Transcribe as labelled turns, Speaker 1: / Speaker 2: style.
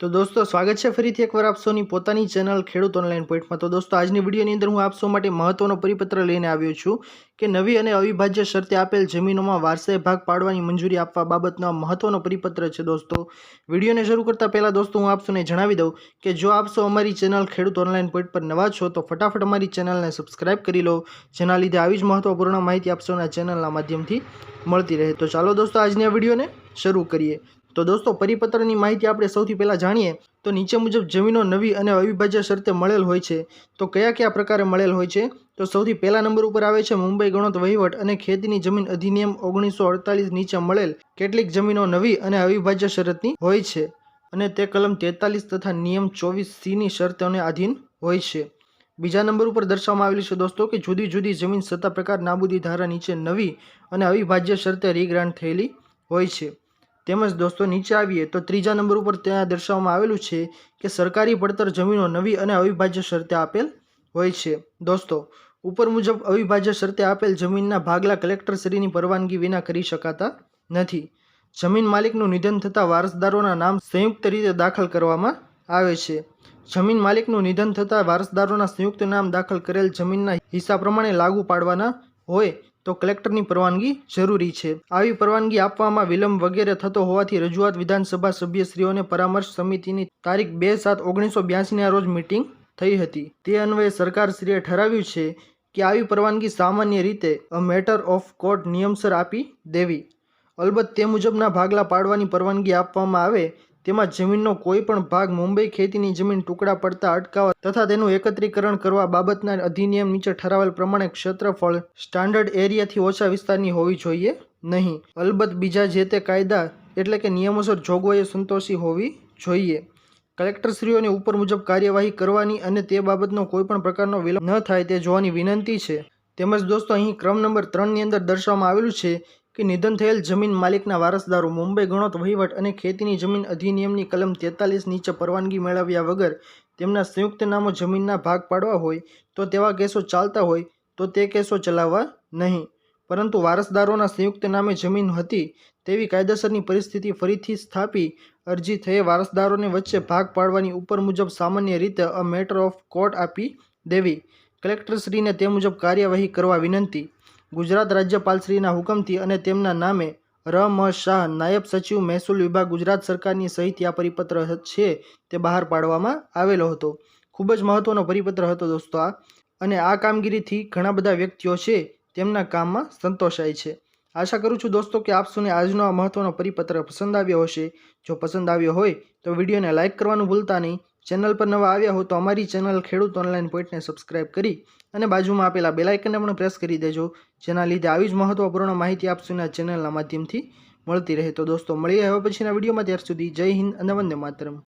Speaker 1: तो दोस्तों स्वागत है फरीथी एकवार आप सौनी पोतानी चेनल खेडूत ऑनलाइन पॉइंट में। तो दोस्तों आज विडियोनी अंदर हूँ आप सौ माटे महत्वनो परिपत्र लईने आव्यो छुं कि नवी अने अविभाज्य शर्ते आपेल जमीनों में वारसाई भाग पाडवानी मंजूरी आपवा बाबतनो महत्वनो परिपत्र है। दोस्तों विडियो ने शुरू करता पहला दोस्तों हूँ आप सौने जणावी दऊं कि जो आप सौ अमारी चेनल खेडूत ऑनलाइन पॉइंट पर नवा छो तो फटाफट अमारी चेनल ने सब्सक्राइब करी लो, जेना लीधे आवी ज महत्वपूर्ण माहिती आप सौना चेनलना माध्यमथी मळती रहे। तो चालो दोस्तों आजनी आ विडियो ने शुरू करिए। तो दोस्तों परिपत्रनी माहिती आपणे सौथी पहला जाणीए तो नीचे मुजब जमीनों नवी अने अविभाज्य शर्ते मळेल होय छे। तो कया कया प्रकारे मळेल होय छे तो सौथी पहला नंबर पर आवे छे मुंबई गणोत वहीवट अने खेतीनी जमीन अधिनियम 1948 नीचे मळेल केटलीक जमीनों नवी अने अविभाज्य शरतनी होय छे अने ते कलम 43 तथा नियम 24C नी शर्तोने अधीन होय छे। बीजा नंबर पर दर्शाववामां आवेलुं छे दोस्तों कि जुदी जुदी जमीन सत्ता प्रकार नाबूदी धारा नीचे नवी अने अविभाज्य शर्ते रीग्रांट थयेली होय छे। तेमज दोस्तों नीचे आवीए तो त्रीजा नंबर पर त्यां दर्शाववामां आवेलुं छे कि सरकारी पड़तर जमीनों नवी अने अविभाज्य शर्ते आपेल होय छे। दोस्तों ऊपर मुजब अविभाज्य शर्ते आपेल जमीनना भागला कलेक्टरश्रीनी परवानगी विना करी शकाता नथी। जमीन मालिकनुं निधन थता वारसदारोना नाम संयुक्त रीते दाखल करवामां आवे छे। जमीन मालिकनुं निधन थता वारसदारोना संयुक्त नाम दाखल करेल जमीनना हिस्सा प्रमाणे लागू पाडवाना होय तो कलेक्टरनी परवानगी जरूरी छे। आवी परवानगी आपवामां विलंब वगैरे थतो होवाथी रजूआत विधानसभा सभ्यश्रीओने परामर्श समितिनी तारीख 2/7/1982 ना रोज मीटिंग थई हती। ते अन्वये सरकारश्रीए ठराव्युं छे कि आवी परवानगी सामान्य रीते अ मेटर ऑफ कोर्ट नियमसर आपी देवी। अलबत्त ते मुजबना भागला पाडवानी परवानगी आपवामां आवे तेमां जमीननो कोईपण भाग मुंबई खेतीनी जमीन टुकड़ा पड़ता अटकाववा तथा तेनुं एकत्रीकरण करवा बाबतना अधिनियम नीचे ठरावेल प्रमाणे क्षेत्रफळ स्टान्डर्ड एरियाथी ओछा विस्तारनी होवी जोईए नहीं। अलबत्त बीजा जे ते कायदा एटले के नियमोसर जोगवाईओ संतोषी होवी जोईए। कलेक्टरश्रीओने उपर मुजब कार्यवाही करवानी अने ते बाबतनो कोईपण प्रकारनो विलंब न थाय ते जोवानी विनंती छे। तेमज दोस्तों अहीं क्रम नंबर 3 नी अंदर दर्शाववामां आवेलुं छे कि निधन थयेल जमीन मालिकना वारसदारो मुंबई गणोत वहीवट अने खेतीनी जमीन अधिनियमनी कलम 43 नीचे परवानगी मेळव्या वगर तेमना संयुक्त नामो जमीनना भाग पाडवा होय तो तेवा केसो चालता होय तो ते केसो चलाववा नहीं, परंतु वारसदारोना संयुक्त नामे जमीन हती तेवी कायदेसरनी परिस्थिति फरीथी स्थापी अरजी थये वारसदारोने वच्चे भाग पाडवानी उपर मुजब सामान्य रीते अ मेटर ऑफ कोर्ट आपी देवी। कलेक्टरश्रीने ते मुजब कार्यवाही करवा विनंती। गुजरात राज्यपालश्रीना हुकमथी अने तेमना नामे र.म. शाह नायब सचिव महसूल विभाग गुजरात सरकारनी सहीथी आ परिपत्र छे ते बहार पाडवामां आवेलो हतो। खूब ज महत्वनो परिपत्र हतो दोस्तों आ अने आ कामगीरीथी घणा बधा व्यक्तिओ छे तेमना काममां संतोषाय छे। आशा करूँ छूं दोस्तों कि आप सौने आजनो आ महत्वनो परिपत्र पसंद आव्यो हशे। जो पसंद आव्यो होय तो विडियोने लाइक करवानुं भूलता नहीं। चेनल पर नवा आव्या हो तो अमारी चेनल खेडूत ऑनलाइन पॉइंट ने सब्सक्राइब करी अने बाजुमां आपेला बेल आइकनने पण प्रेस करी देजो, जेना लीधे आवी ज महत्वपूर्ण माहिती आप सौना चेनलना माध्यमथी मळती रहे। तो दोस्तों मळीए हवे पछीना विडियोमां, त्यार सुधी जय हिंद अने वंदे मातरम।